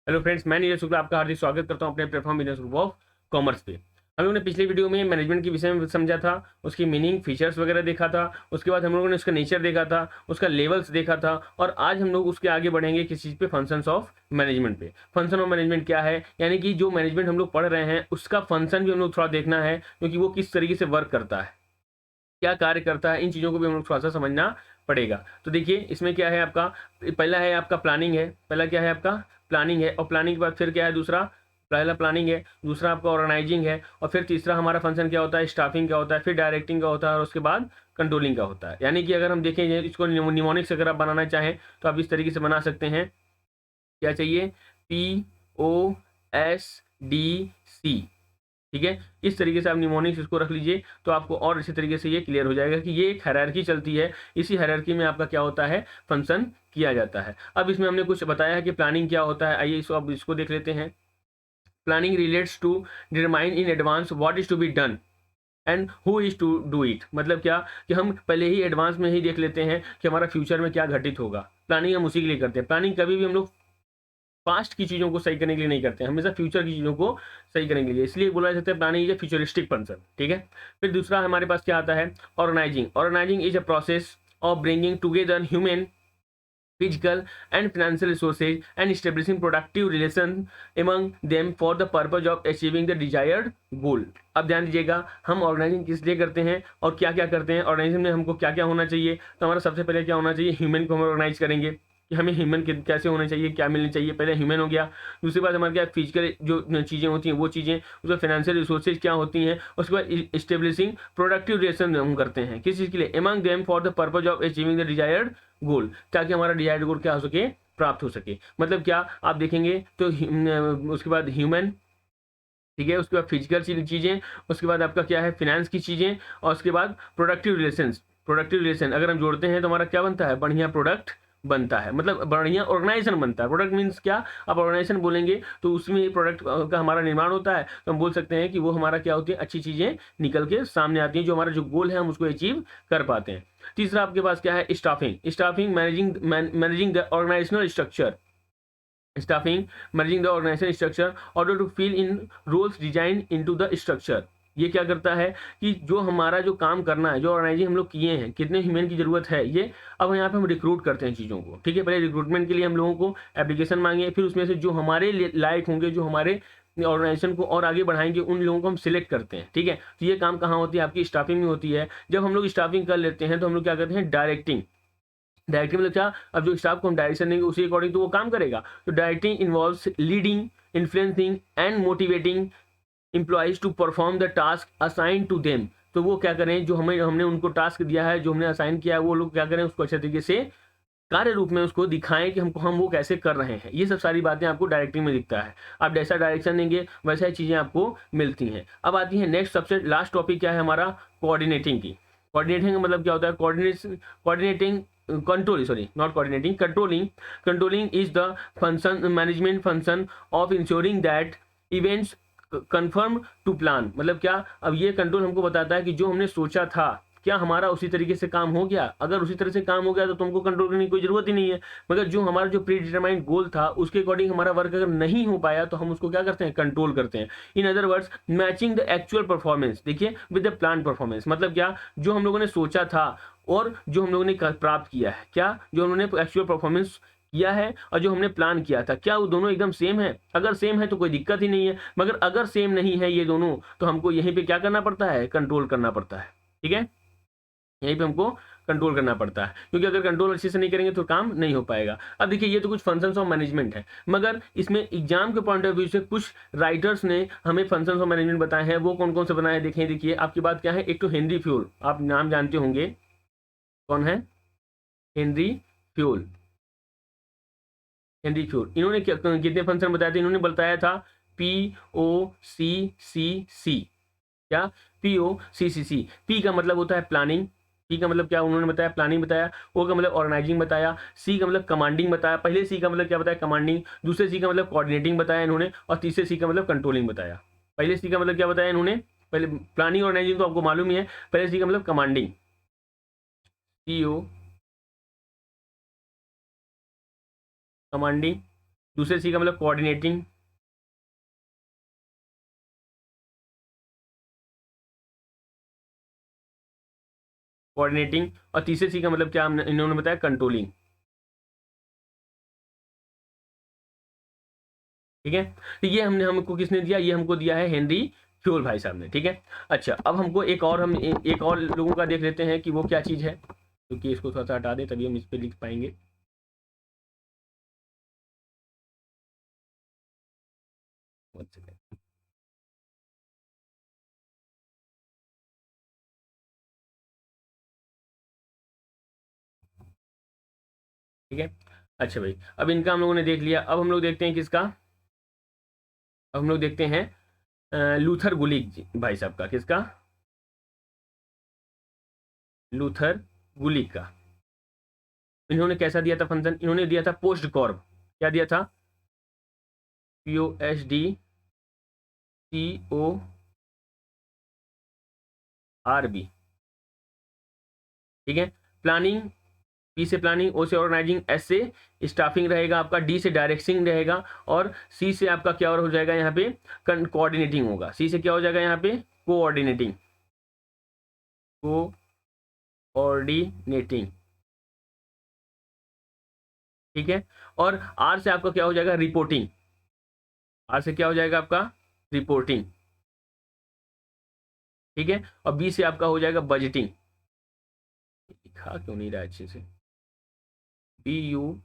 Hello friends, मैं नीरज शुक्ला आपका हार्दिक स्वागत करता हूं अपने platform business group of commerce पे। हम लोगों ने पिछले वीडियो में मैनेजमेंट के विषय में समझा था, उसकी मीनिंग, फीचर्स वगैरह देखा था। उसके बाद हम लोगों ने उसका नेचर देखा था, उसका लेवल्स देखा था, और आज हम लोग उसके आगे बढ़ेंगे किस चीज़ पे, फंक्शंस ऑफ मैनेजमेंट पे। फंक्शन ऑफ मैनेजमेंट क्या है, यानी कि जो मैनेजमेंट हम लोग पढ़ रहे हैं उसका फंक्शन भी हम लोग थोड़ा देखना है, क्योंकि वो किस तरीके से वर्क करता है, क्या कार्य करता है, इन चीज़ों को भी हम लोग थोड़ा सा समझना पड़ेगा। तो देखिए इसमें क्या है आपका, पहला है आपका प्लानिंग है। पहला क्या है आपका, प्लानिंग है। और प्लानिंग के बाद फिर क्या है दूसरा, पहला प्लानिंग है, दूसरा आपका ऑर्गेनाइजिंग है, और फिर तीसरा हमारा फंक्शन क्या होता है, स्टाफिंग का होता है, फिर डायरेक्टिंग का होता है, और उसके बाद कंट्रोलिंग का होता है। यानी कि अगर हम देखें इसको निमोनिक्स अगर आप बनाना चाहें तो आप इस तरीके से बना सकते हैं। क्या चाहिए, POSDC। ठीक है, इस तरीके से आप निमोनिक्स इसको रख लीजिए तो आपको और अच्छे तरीके से ये क्लियर हो जाएगा कि ये एक हायरार्की चलती है। इसी हायरार्की में आपका क्या होता है, फंक्शन किया जाता है। अब इसमें हमने कुछ बताया है कि प्लानिंग क्या होता है, आइए इसको अब इसको देख लेते हैं। Planning relates to determine in advance what is to be done and who is to do it. मतलब क्या, कि हम पहले ही एडवांस में ही देख लेते हैं कि हमारा फ्यूचर में क्या घटित होगा। प्लानिंग हम उसी के लिए करते हैं। प्लानिंग कभी भी हम लोग पास्ट की चीज़ों को सही करने के लिए नहीं करते हैं, हमेशा फ्यूचर की चीज़ों को सही करने के लिए। इसलिए बोला जाता है planning is a futuristic person. ठीक है, फिर दूसरा हमारे पास क्या आता है, organising. Organising is a process of bringing together human, physical and financial resources and establishing productive relation among them for the purpose of achieving the desired goal। अब ध्यान दीजिएगा, हम ऑर्गेनाइजिंग किस लिए करते हैं और क्या क्या करते हैं, ऑर्गेनाइजेशन में हमको क्या क्या होना चाहिए। तो हमारा सबसे पहले क्या होना चाहिए, ह्यूमन को हम ऑर्गेनाइज करेंगे कि हमें ह्यूमन कैसे होने चाहिए, क्या मिलनी चाहिए। पहले ह्यूमन हो गया। दूसरी बात हमारे क्या, फिजिकल जो चीज़ें होती हैं वो चीज़ें, उसमें फाइनेंशियल रिसोर्सेज क्या होती हैं। उसके बाद इस्टेब्लिशिंग प्रोडक्टिव रिलेशन हम करते हैं किस चीज़ के लिए, among them for the purpose of achieving the desired goal, ताकि हमारा डिजायर्ड गोल क्या हो सके, प्राप्त हो सके। मतलब क्या, आप देखेंगे तो उसके बाद ह्यूमन, ठीक है, उसके बाद फिजिकल चीज़ें, उसके बाद आपका क्या है, फिनेंस की चीज़ें, और उसके बाद प्रोडक्टिव रिलेशंस। प्रोडक्टिव रिलेशन अगर हम जोड़ते हैं तो हमारा क्या बनता है, बढ़िया प्रोडक्ट बनता है, मतलब बढ़िया ऑर्गेनाइजेशन बनता है। प्रोडक्ट मीन्स क्या, आप ऑर्गेनाइजेशन बोलेंगे तो उसमें प्रोडक्ट का हमारा निर्माण होता है, तो हम बोल सकते हैं कि वो हमारा क्या होती है, अच्छी चीज़ें निकल के सामने आती हैं, जो हमारा जो गोल है हम उसको अचीव कर पाते हैं। तीसरा आपके पास क्या है, staffing. Staffing managing the organisational structure. Staffing managing the organisation structure order to fill in roles design into the structure. ये क्या करता है कि जो हमारा जो काम करना है, जो ऑर्गेनाइजिंग हम लोग किए हैं, कितने ह्यूमन की जरूरत है, ये अब यहाँ पे हम रिक्रूट करते हैं चीज़ों को। ठीक है, पहले रिक्रूटमेंट के लिए हम लोगों को एप्लीकेशन मांगे, फिर उसमें से जो हमारे लायक होंगे, जो हमारे ऑर्गेनाइजेशन को और आगे बढ़ाएंगे, उन लोगों को हम सिलेक्ट करते हैं। ठीक है, तो ये काम कहाँ होती है, आपकी स्टाफिंग में होती है। जब हम लोग स्टाफिंग कर लेते हैं तो हम लोग क्या करते हैं, डायरेक्टिंग। डायरेक्टिंग मतलब क्या, अब जो स्टाफ को हम डायरेक्शन देंगे उसी अकॉर्डिंग तो वो काम करेगा। तो directing involves leading, influencing and motivating employees to perform the task assign to them. तो वो क्या करें, जो हमें हमने उनको टास्क दिया है, जो हमने असाइन किया है, वो लोग क्या करें, उसको अच्छे तरीके से कार्य रूप में उसको दिखाएं कि हम वो कैसे कर रहे हैं। ये सब सारी बातें आपको डायरेक्टिंग में दिखता है। आप जैसा डायरेक्शन देंगे वैसा ही चीज़ें आपको मिलती हैं। अब आती है नेक्स्ट सबसे लास्ट टॉपिक, क्या है हमारा, कोऑर्डिनेटिंग की। कोऑर्डिनेटिंग का मतलब क्या होता है, coordinating control, sorry not coordinating, controlling. Controlling is the function, management function of ensuring that events confirm to plan. मतलब क्या, अब ये कंट्रोल हमको बताता है कि जो हमने सोचा था क्या हमारा उसी तरीके से काम हो गया। अगर उसी तरह से काम हो गया तो तुमको कंट्रोल करने की कोई जरूरत ही नहीं है। मगर जो हमारा जो प्री डिटरमाइंड गोल था उसके अकॉर्डिंग हमारा वर्क अगर नहीं हो पाया तो हम उसको क्या करते हैं, कंट्रोल करते हैं। In other words, matching the actual performance, देखिए, विद द प्लान परफॉर्मेंस। मतलब क्या, जो हम लोगों ने सोचा था और जो हम लोगों ने प्राप्त किया है, क्या जो उन्होंने एक्चुअल परफॉर्मेंस किया है और जो हमने प्लान किया था, क्या वो दोनों एकदम सेम है। अगर सेम है तो कोई दिक्कत ही नहीं है, मगर अगर सेम नहीं है ये दोनों, तो हमको यहीं पे क्या करना पड़ता है, कंट्रोल करना पड़ता है। ठीक है, यहीं पे हमको कंट्रोल करना पड़ता है, क्योंकि अगर कंट्रोल अच्छे से नहीं करेंगे तो काम नहीं हो पाएगा। अब देखिए, ये तो कुछ फंक्शंस ऑफ मैनेजमेंट है, मगर इसमें एग्जाम के पॉइंट ऑफ व्यू से कुछ राइटर्स ने हमें फंक्शंस ऑफ मैनेजमेंट बताए हैं। वो कौन कौन से बनाए, देखिए देखिए आपकी बात क्या है। एक तो हेनरी फ्यूल, आप नाम जानते होंगे, कौन है, हेनरी फ्यूल। हेनरी फ्यूल, इन्होंने कितने फंक्शन बताए थे, इन्होंने बताया था POCCC। क्या, POCCC। पी का मतलब होता है प्लानिंग। पी का मतलब क्या, उन्होंने बताया प्लानिंग बताया। ओ का मतलब ऑर्गेनाइजिंग बताया। सी का मतलब कमांडिंग बताया। पहले सी का मतलब क्या बताया, कमांडिंग। दूसरे सी का मतलब कोऑर्डिनेटिंग बताया इन्होंने, और तीसरे सी का मतलब कंट्रोलिंग बताया। पहले सी का मतलब क्या बताया इन्होंने, पहले प्लानिंग ऑर्गेनाइजिंग तो आपको मालूम ही है। पहले सी का मतलब कमांडिंग, PO कमांडिंग, दूसरे सी का मतलब कोऑर्डिनेटिंग, कोऑर्डिनेटिंग, और तीसरे सी का मतलब क्या इन्होंने बताया, कंट्रोलिंग। ठीक है, तो ये हमको किसने दिया, ये हमको दिया है हेनरी फ्योल भाई साहब ने। ठीक है, अच्छा अब हमको एक और एक और लोगों का देख लेते हैं कि वो क्या चीज़ है, क्योंकि इसको थोड़ा सा हटा दें तभी हम इस पर लिख पाएंगे। One second. ठीक है, अच्छा भाई, अब इनका हम लोगों ने देख लिया। अब हम लोग देखते हैं किसका, अब हम लोग देखते हैं लूथर गुलिक भाई साहब का। किसका, लूथर गुलिक का। इन्होंने कैसा दिया था फंक्शन, इन्होंने दिया था पोस्ट कॉर्ब। क्या दिया था, POSTCORB। ठीक है, प्लानिंग, P से प्लानिंग, O से ऑर्गेनाइजिंग, S से स्टाफिंग रहेगा आपका, D से डायरेक्टिंग रहेगा, और C से आपका क्या और हो जाएगा यहाँ पे, कोऑर्डिनेटिंग होगा। C से क्या हो जाएगा यहाँ पे, कोऑर्डिनेटिंग, कोऑर्डिनेटिंग। ठीक है, और R से आपका क्या हो जाएगा, रिपोर्टिंग। R से क्या हो जाएगा आपका, रिपोर्टिंग। ठीक है, और B से आपका हो जाएगा बजटिंग। लिखा क्यों नहीं रहा है अच्छे से, BUDGETING,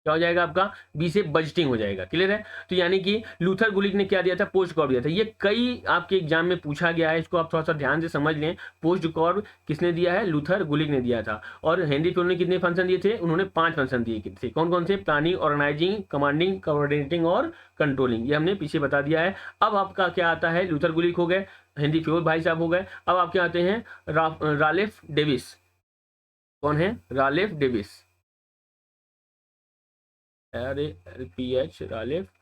क्या हो जाएगा आपका, बी से बजटिंग हो जाएगा। क्लियर है, तो यानी कि लूथर गुलिक ने क्या दिया था, पोस्ट कॉर्ब दिया था। ये कई आपके एग्जाम में पूछा गया है, इसको आप थोड़ा सा ध्यान से समझ लें। पोस्ट कॉर्ब किसने दिया है, लूथर गुलिक ने दिया था। और हेनरी फ्योल ने कितने फंक्शन दिए थे, उन्होंने 5 फंक्शन दिए थे। कौन कौन से, प्लानिंग, ऑर्गेनाइजिंग, कमांडिंग, कोऑर्डिनेटिंग और कंट्रोलिंग। ये हमने पीछे बता दिया है। अब आपका क्या आता है, लूथर गुलिक हो गए, हेनरी फ्योल भाई साहब हो गए। अब आपके आते हैं रालेफ डेविस। कौन है, रालेफ डेविस, RALPH, रालेफ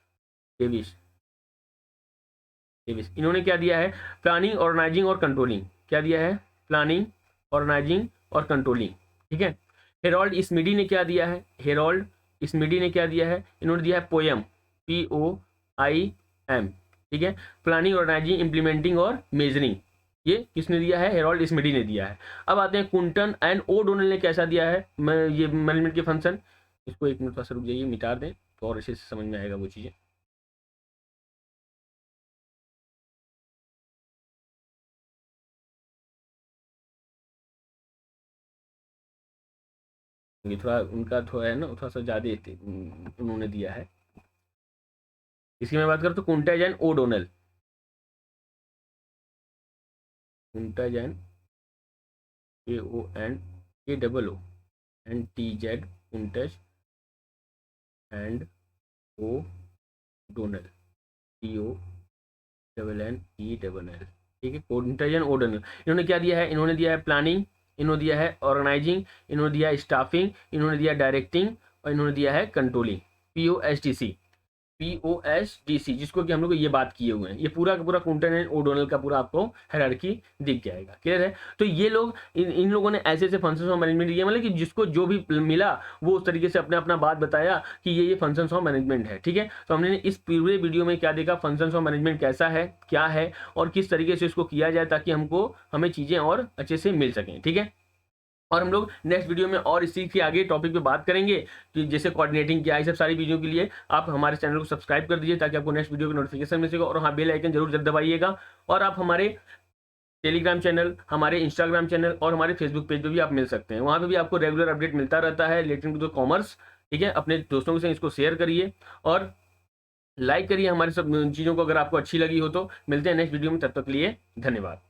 डेविस। डेविस, इन्होंने क्या दिया है, प्लानिंग, ऑर्गेनाइजिंग और कंट्रोलिंग। क्या दिया है, प्लानिंग, ऑर्गेनाइजिंग और कंट्रोलिंग। ठीक है, हेरोल्ड स्मिडी ने क्या दिया है, हेरोल्ड स्मिडी ने क्या दिया है, इन्होंने दिया है पोयम, POIM। ठीक है, प्लानिंग, ऑर्गेनाइजिंग, इम्प्लीमेंटिंग और मेजरिंग, ये किसने दिया है, हेरोल्ड स्मिडी ने दिया है। अब आते हैं कुंटन एंड ओ डोनल ने कैसा दिया है, ये मैनेजमेंट के फंक्शन। इसको एक मिनट थोड़ा सा रुक जाइए, मिटा दें तो और अच्छे से समझ में आएगा वो चीज़ें। ये थोड़ा उनका थोड़ा है ना, थोड़ा सा ज़्यादा उन्होंने दिया है। इसकी मैं बात करूँ तो Koontz and O'Donnell, Koontz and KONKOO and TZ, Koontz and O'Donnell, TONNELL। ठीक है, कुंटज एंड ओडोनल, इन्होंने क्या दिया है, इन्होंने दिया है प्लानिंग, इन्होंने दिया है ऑर्गेनाइजिंग, इन्होंने दिया है स्टाफिंग, इन्होंने दिया डायरेक्टिंग, और इन्होंने दिया है कंट्रोलिंग। POSDC, जिसको कि हम लोग ये बात किए हुए हैं। ये पूरा का पूरा कुंटन एंड ओडोनल का पूरा आपको हायरार्की दिख जाएगा। क्लियर है, तो ये लोग इन लोगों ने ऐसे ऐसे फंक्शंस ऑफ मैनेजमेंट दिए, मतलब कि जिसको जो भी मिला वो उस तरीके से अपने अपना बात बताया कि ये फंक्शंस ऑफ मैनेजमेंट है। ठीक है, तो हमने इस पूरे वीडियो में क्या देखा, फंक्शंस ऑफ मैनेजमेंट कैसा है, क्या है, और किस तरीके से इसको किया जाए ताकि हमें चीज़ें और अच्छे से मिल सकें। ठीक है, और हम लोग नेक्स्ट वीडियो में और इसी के आगे टॉपिक पे बात करेंगे कि जैसे कोऑर्डिनेटिंग क्या है। सब सारी वीडियो के लिए आप हमारे चैनल को सब्सक्राइब कर दीजिए ताकि आपको नेक्स्ट वीडियो की नोटिफिकेशन मिल सके। और हाँ, बेल आइकन जरूर दबाइएगा। और आप हमारे टेलीग्राम चैनल, हमारे इंस्टाग्राम चैनल और हमारे फेसबुक पेज पे भी आप मिल सकते हैं। वहाँ पे भी आपको रेगुलर अपडेट मिलता रहता है रिलेटेड टू द कॉमर्स। ठीक है, अपने दोस्तों के साथ इसको शेयर करिए और लाइक करिए हमारे सब चीज़ों को, अगर आपको अच्छी लगी हो तो। मिलते हैं नेक्स्ट वीडियो में, तब तक के लिए धन्यवाद।